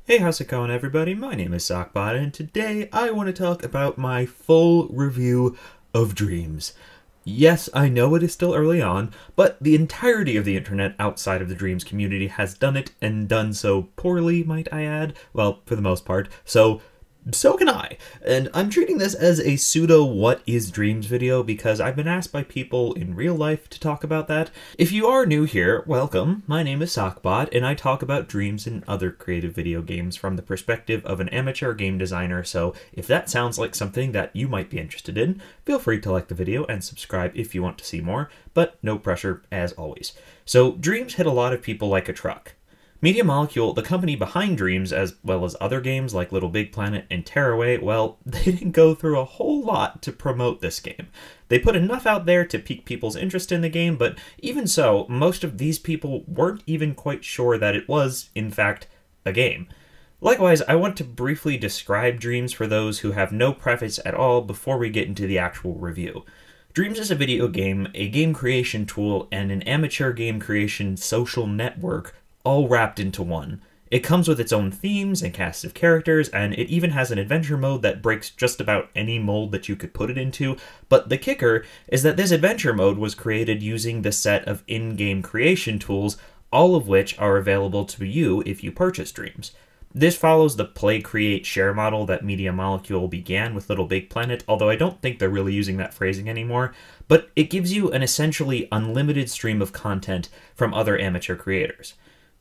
Hey, how's it going, everybody? My name is SockBot, and today I want to talk about my full review of Dreams. Yes, I know it is still early on, but the entirety of the internet outside of the Dreams community has done it, and done so poorly, might I add. Well, for the most part. So can I. And I'm treating this as a pseudo what is Dreams video because I've been asked by people in real life to talk about that. If you are new here, welcome. My name is SockBot, and I talk about Dreams and other creative video games from the perspective of an amateur game designer, so if that sounds like something that you might be interested in, feel free to like the video and subscribe if you want to see more, but no pressure as always. So Dreams hit a lot of people like a truck. Media Molecule, the company behind Dreams, as well as other games like Little Big Planet and Tearaway, well, they didn't go through a whole lot to promote this game. They put enough out there to pique people's interest in the game, but even so, most of these people weren't even quite sure that it was, in fact, a game. Likewise, I want to briefly describe Dreams for those who have no preface at all before we get into the actual review. Dreams is a video game, a game creation tool, and an amateur game creation social network all wrapped into one. It comes with its own themes and cast of characters, and it even has an adventure mode that breaks just about any mold that you could put it into, but the kicker is that this adventure mode was created using the set of in-game creation tools, all of which are available to you if you purchase Dreams. This follows the play, create, share model that Media Molecule began with Little Big Planet, although I don't think they're really using that phrasing anymore, but it gives you an essentially unlimited stream of content from other amateur creators.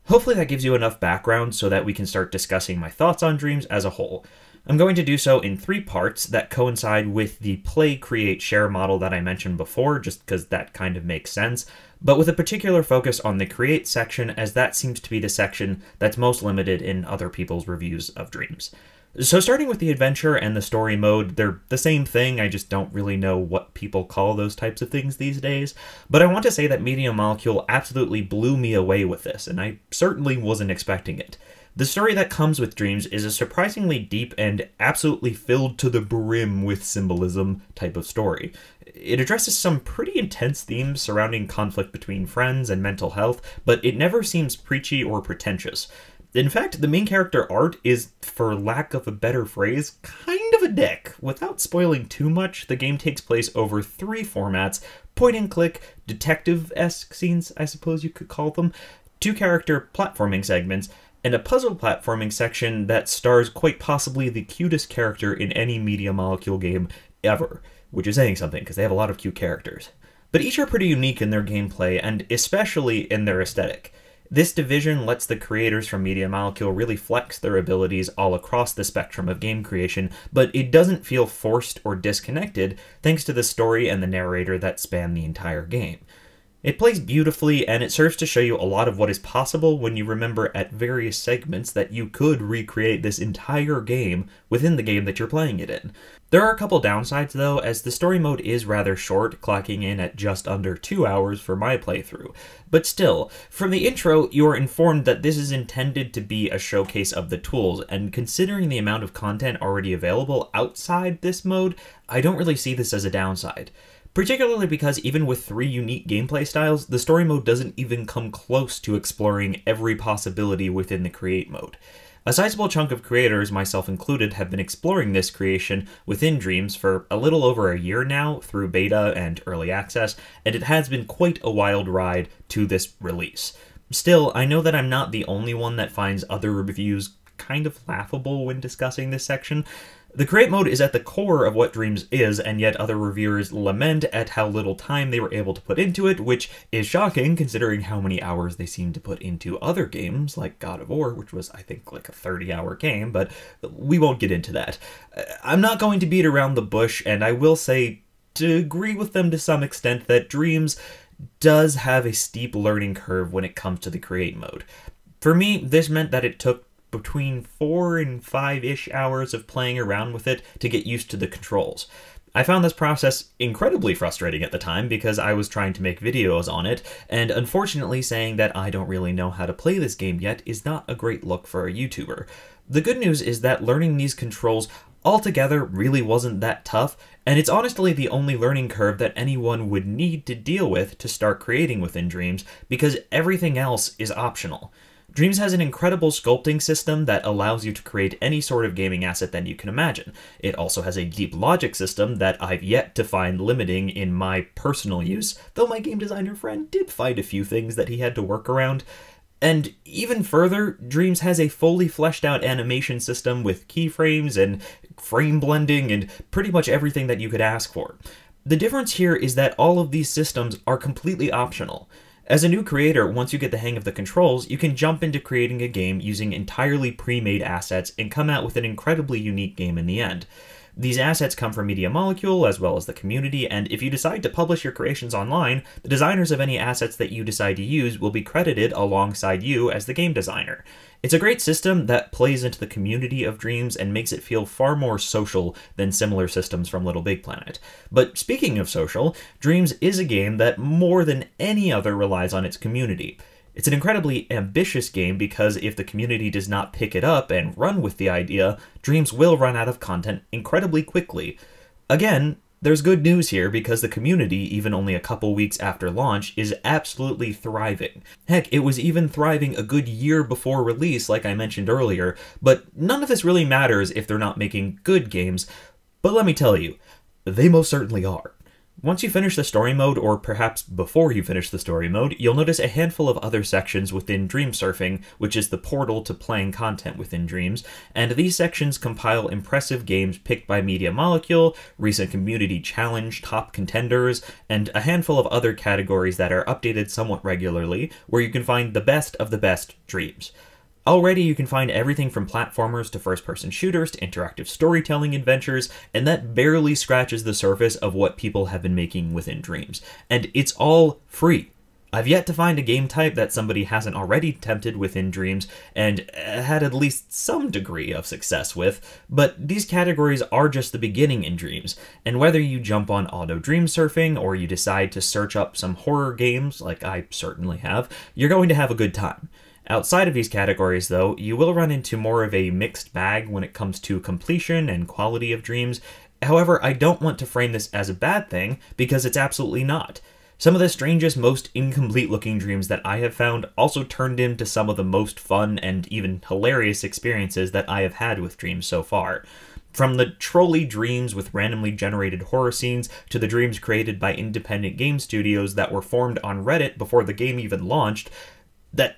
Hopefully that gives you enough background so that we can start discussing my thoughts on Dreams as a whole. I'm going to do so in 3 parts that coincide with the play, create, share model that I mentioned before, just because that kind of makes sense, but with a particular focus on the create section, as that seems to be the section that's most limited in other people's reviews of Dreams. So starting with the adventure and the story mode, they're the same thing, I just don't really know what people call those types of things these days, but I want to say that Media Molecule absolutely blew me away with this, and I certainly wasn't expecting it. The story that comes with Dreams is a surprisingly deep and absolutely filled to the brim with symbolism type of story. It addresses some pretty intense themes surrounding conflict between friends and mental health, but it never seems preachy or pretentious. In fact, the main character Art is, for lack of a better phrase, kind of a dick. Without spoiling too much, the game takes place over 3 formats: point-and-click, detective-esque scenes, I suppose you could call them, 2-character platforming segments, and a puzzle platforming section that stars quite possibly the cutest character in any Media Molecule game ever, which is saying something, because they have a lot of cute characters. But each are pretty unique in their gameplay, and especially in their aesthetic. This division lets the creators from Media Molecule really flex their abilities all across the spectrum of game creation, but it doesn't feel forced or disconnected thanks to the story and the narrator that span the entire game. It plays beautifully, and it serves to show you a lot of what is possible when you remember at various segments that you could recreate this entire game within the game that you're playing it in. There are a couple downsides though, as the story mode is rather short, clocking in at just under 2 hours for my playthrough. But still, from the intro, you are informed that this is intended to be a showcase of the tools, and considering the amount of content already available outside this mode, I don't really see this as a downside. Particularly because even with 3 unique gameplay styles, the story mode doesn't even come close to exploring every possibility within the create mode. A sizable chunk of creators, myself included, have been exploring this creation within Dreams for a little over a year now through beta and early access, and it has been quite a wild ride to this release. Still, I know that I'm not the only one that finds other reviews kind of laughable when discussing this section. The create mode is at the core of what Dreams is, and yet other reviewers lament at how little time they were able to put into it, which is shocking considering how many hours they seem to put into other games, like God of War, which was, I think, like a 30-hour game, but we won't get into that. I'm not going to beat around the bush, and I will say, to agree with them to some extent, that Dreams does have a steep learning curve when it comes to the create mode. For me, this meant that it took between 4 and 5-ish hours of playing around with it to get used to the controls. I found this process incredibly frustrating at the time because I was trying to make videos on it, and unfortunately saying that I don't really know how to play this game yet is not a great look for a YouTuber. The good news is that learning these controls altogether really wasn't that tough, and it's honestly the only learning curve that anyone would need to deal with to start creating within Dreams, because everything else is optional. Dreams has an incredible sculpting system that allows you to create any sort of gaming asset that you can imagine. It also has a deep logic system that I've yet to find limiting in my personal use, though my game designer friend did find a few things that he had to work around. And even further, Dreams has a fully fleshed out animation system with keyframes and frame blending and pretty much everything that you could ask for. The difference here is that all of these systems are completely optional. As a new creator, once you get the hang of the controls, you can jump into creating a game using entirely pre-made assets and come out with an incredibly unique game in the end. These assets come from Media Molecule as well as the community, and if you decide to publish your creations online, the designers of any assets that you decide to use will be credited alongside you as the game designer. It's a great system that plays into the community of Dreams and makes it feel far more social than similar systems from Little Big Planet. But speaking of social, Dreams is a game that more than any other relies on its community. It's an incredibly ambitious game because if the community does not pick it up and run with the idea, Dreams will run out of content incredibly quickly. Again, there's good news here because the community, even only a couple weeks after launch, is absolutely thriving. Heck, it was even thriving a good year before release, like I mentioned earlier, but none of this really matters if they're not making good games. But let me tell you, they most certainly are. Once you finish the story mode, or perhaps before you finish the story mode, you'll notice a handful of other sections within Dream Surfing, which is the portal to playing content within Dreams, and these sections compile impressive games picked by Media Molecule, recent community challenge top contenders, and a handful of other categories that are updated somewhat regularly, where you can find the best of the best Dreams. Already you can find everything from platformers to first-person shooters to interactive storytelling adventures, and that barely scratches the surface of what people have been making within Dreams. And it's all free. I've yet to find a game type that somebody hasn't already attempted within Dreams and had at least some degree of success with, but these categories are just the beginning in Dreams, and whether you jump on auto dream surfing or you decide to search up some horror games, like I certainly have, you're going to have a good time. Outside of these categories, though, you will run into more of a mixed bag when it comes to completion and quality of Dreams. However, I don't want to frame this as a bad thing, because it's absolutely not. Some of the strangest, most incomplete-looking Dreams that I have found also turned into some of the most fun and even hilarious experiences that I have had with Dreams so far. From the trolley Dreams with randomly generated horror scenes to the Dreams created by independent game studios that were formed on Reddit before the game even launched, that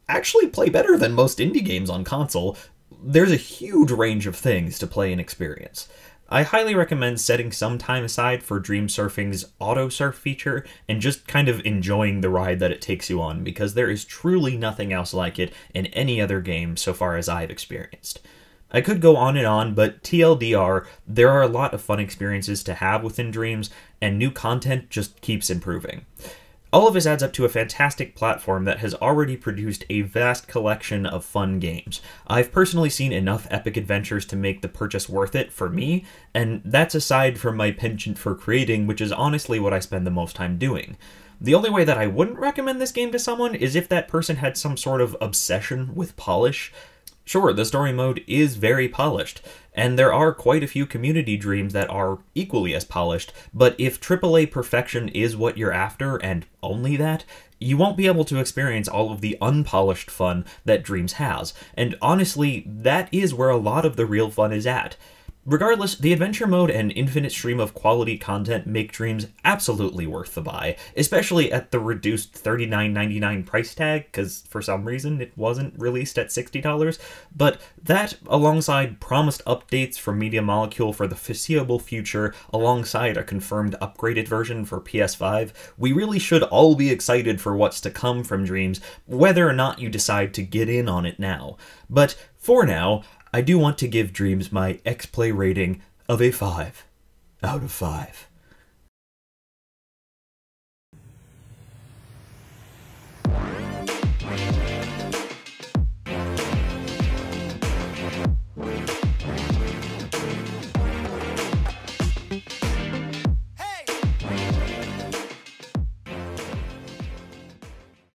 actually play better than most indie games on console, there's a huge range of things to play and experience. I highly recommend setting some time aside for Dream Surfing's auto surf feature and just kind of enjoying the ride that it takes you on, because there is truly nothing else like it in any other game so far as I've experienced. I could go on and on, but TLDR, there are a lot of fun experiences to have within Dreams, and new content just keeps improving. All of this adds up to a fantastic platform that has already produced a vast collection of fun games. I've personally seen enough epic adventures to make the purchase worth it for me, and that's aside from my penchant for creating, which is honestly what I spend the most time doing. The only way that I wouldn't recommend this game to someone is if that person had some sort of obsession with polish. Sure, the story mode is very polished, and there are quite a few community Dreams that are equally as polished, but if AAA perfection is what you're after, and only that, you won't be able to experience all of the unpolished fun that Dreams has, and honestly, that is where a lot of the real fun is at. Regardless, the adventure mode and infinite stream of quality content make Dreams absolutely worth the buy, especially at the reduced $39.99 price tag, because for some reason it wasn't released at $60, but that, alongside promised updates from Media Molecule for the foreseeable future, alongside a confirmed upgraded version for PS5, we really should all be excited for what's to come from Dreams, whether or not you decide to get in on it now. But for now, I do want to give Dreams my X-Play rating of a 5 out of 5.